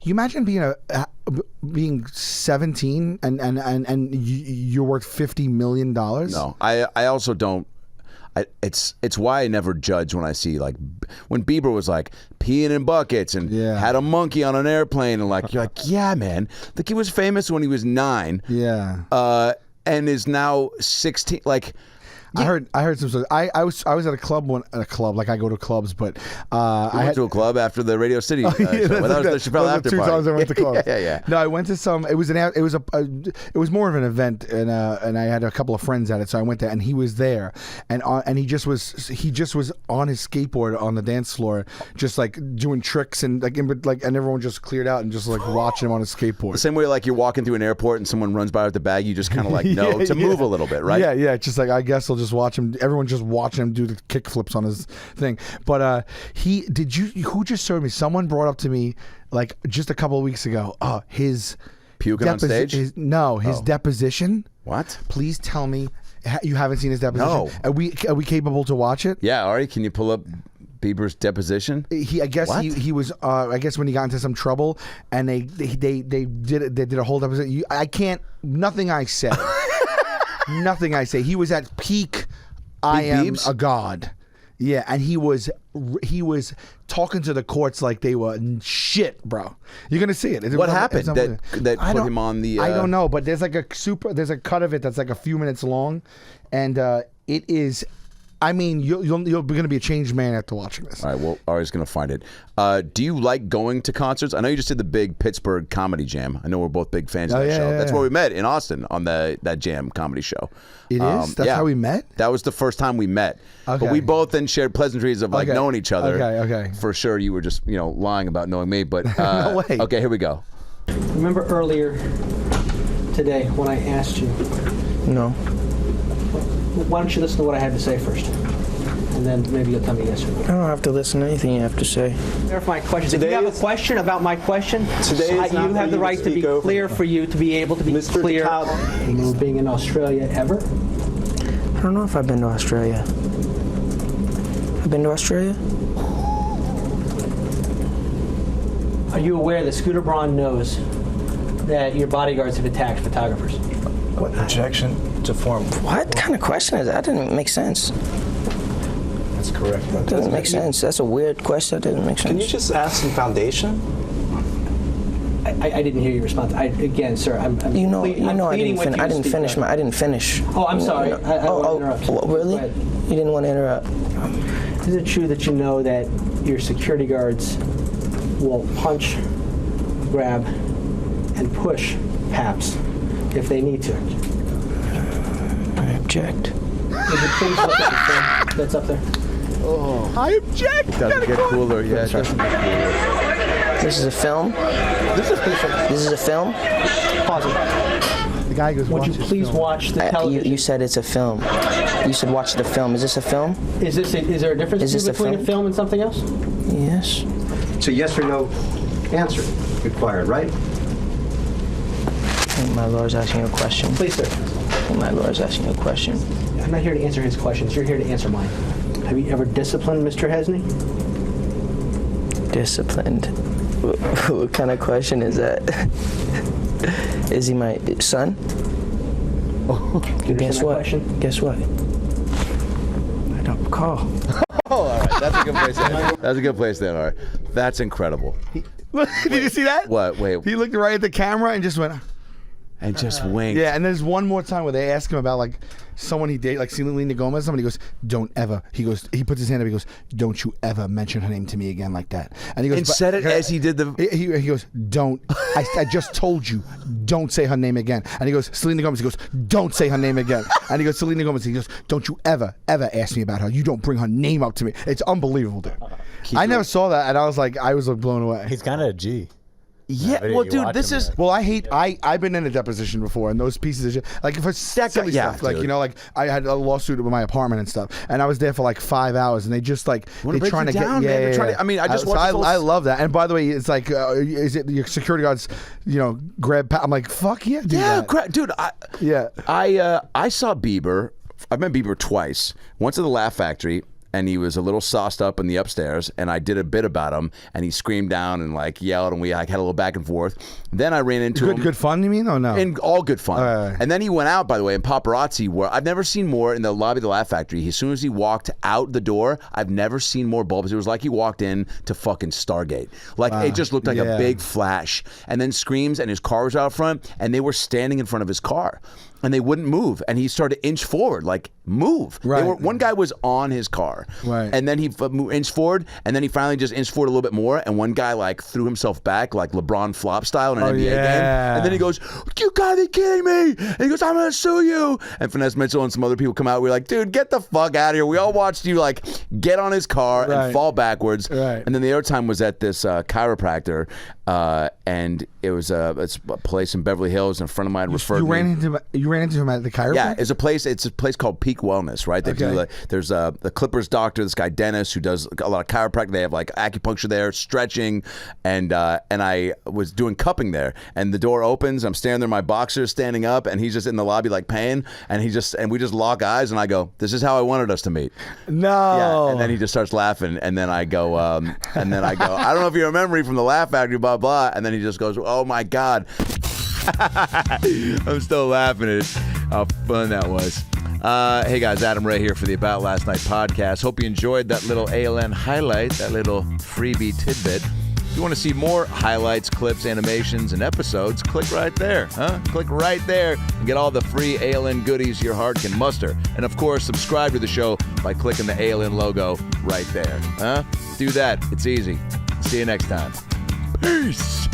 you imagine being 17 and you're worth $50 million? No, I also don't. It's why I never judge when I see like when Bieber was like peeing in buckets and had a monkey on an airplane and like you're like, yeah, man, the kid was famous when he was 9. Yeah. And is now 16. Like. I heard some stories. I was at a club like I go to clubs, but I went to a club after the Radio City show. That was the Chappelle after party. 2 times I went to clubs. yeah. No, I went to some. It was more of an event, and I had a couple of friends at it, so I went there, and he was there, and he just was on his skateboard on the dance floor, just like doing tricks and and everyone just cleared out and just like watching him on his skateboard. The same way like you're walking through an airport and someone runs by with the bag, you just kind of like know to move a little bit, right? Yeah. Just like I guess I'll just watch him. Everyone's just watching him do the kick flips on his thing. But who just served me? Someone brought up to me like just a couple of weeks ago. His puking on stage? His deposition. What? Please tell me you haven't seen his deposition. No. Are we capable to watch it? Yeah, Ari, can you pull up Bieber's deposition? He was I guess when he got into some trouble and they did a whole deposition. I can't. Nothing I said. Nothing I say. He was at peak. I am a god. Yeah, and he was talking to the courts like they were shit, bro. You're gonna see it. What happened that put him on the? I don't know, but there's a cut of it that's like a few minutes long, and it is. I mean, you're going to be a changed man after watching this. All right, well, Ari's going to find it. Do you like going to concerts? I know you just did the big Pittsburgh comedy jam. I know we're both big fans of that show. That's where we met in Austin on that jam comedy show. It is? That's how we met? That was the first time we met. Okay. But we both then shared pleasantries of like knowing each other. Okay. For sure, you were just lying about knowing me, but no way. Okay, here we go. Remember earlier today when I asked you? No. Why don't you listen to what I had to say first? And then maybe you'll tell me yes or no. I don't have to listen to anything you have to say. Clarify my question. If you have a question about my question, you have the right to be clear for you to be able to be Mr. clear. Being in Australia ever? I don't know if I've been to Australia. I've been to Australia? Are you aware that Scooter Braun knows that your bodyguards have attacked photographers? Objection to form. What kind of question is that? That didn't make sense. That's correct. That doesn't make sense. That's a weird question. That doesn't make sense. Can you just ask some foundation? I didn't hear your response. Again, sir, I didn't finish. Oh, I'm sorry. I don't want to interrupt. Really? You didn't want to interrupt. Is it true that you know that your security guards will punch, grab, and push Paps if they need to? I object. Would you please look at the film that's up there? Oh, I object. Doesn't get cooler. Yeah, it doesn't get cooler. This is a film? This is a film? Pause it. The guy goes, would you please watch the television? You said it's a film. You said watch the film. Is this a film? Is there a difference between a film and something else? Yes. It's a yes or no answer required, right? I think my lawyer's asking you a question. Please, sir. I think my lawyer's asking you a question. I'm not here to answer his questions. You're here to answer mine. Have you ever disciplined Mr. Hesney? Disciplined? What kind of question is that? Is he my son? Guess what? Guess what? I don't recall. Oh, all right. That's a good place. That's a good place then. All right. That's incredible. Did you see that? What? Wait. He looked right at the camera and just went. And just winked. Yeah, and there's one more time where they ask him about like someone he dated, like Selena Gomez. Somebody goes, "Don't ever." He puts his hand up. He goes, "Don't you ever mention her name to me again like that." And he goes, and said it as he did the. He goes, "Don't." I just told you, don't say her name again. And he goes, Selena Gomez. He goes, "Don't say her name again." And he goes, Selena Gomez. He goes, "Don't you ever ask me about her. You don't bring her name up to me." It's unbelievable, dude. I never saw that, and I was blown away. He's kind of a G. Yeah, well, dude, this is. Well, I've been in a deposition before, and those pieces of shit, like for silly stuff, like, like I had a lawsuit with my apartment and stuff, and I was there for like 5 hours, and they just like they're trying to down, get, man. I mean, I just watched. I love that, and by the way, it's like, is it your security guards, grab? I'm like, fuck yeah, do that. Dude. I saw Bieber. I've met Bieber twice. Once at the Laugh Factory. and he was a little sauced up in the upstairs, and I did a bit about him, and he screamed down and like yelled, and we like, had a little back and forth. Then I ran into him. Good fun, you mean? Oh no, in all good fun. And then he went out, by the way, in paparazzi, where I've never seen more in the lobby of the Laugh Factory. As soon as he walked out the door, I've never seen more bulbs. It was like he walked in to fucking Stargate. Like it just looked like a big flash, and then screams, and his car was out front, and they were standing in front of his car. And they wouldn't move, and he started to inch forward, like move. Right. One guy was on his car, right, and then he inched forward, and then he finally just inched forward a little bit more, and one guy like threw himself back like LeBron flop style in an NBA game, and then he goes, "You gotta be kidding me!" And he goes, "I'm gonna sue you." And Finesse Mitchell and some other people come out. We're like, "Dude, get the fuck out of here!" We all watched you like get on his car and fall backwards. Right. And then the other time was at this chiropractor, and it was it's a place in Beverly Hills, and a friend of mine referred me. You ran into him at the chiropractor? Yeah, it's a place called Peak Wellness, right? They do there's the Clippers doctor, this guy Dennis, who does a lot of chiropractic. They have like acupuncture there, stretching, and I was doing cupping there, and the door opens. I'm standing there, my boxer's standing up, and he's just in the lobby like paying, and we just lock eyes, and I go, "This is how I wanted us to meet." No. Yeah, and then he just starts laughing, and then I go, "I don't know if you remember me from the Laugh Factory, blah blah," and then he just goes, "Oh my God." I'm still laughing at how fun that was. Hey guys, Adam Ray here for the About Last Night podcast. Hope you enjoyed that little ALN highlight, that little freebie tidbit. If you want to see more highlights, clips, animations, and episodes, click right there. Click right there and get all the free ALN goodies your heart can muster. And of course, subscribe to the show by clicking the ALN logo right there. Do that. It's easy. See you next time. Peace.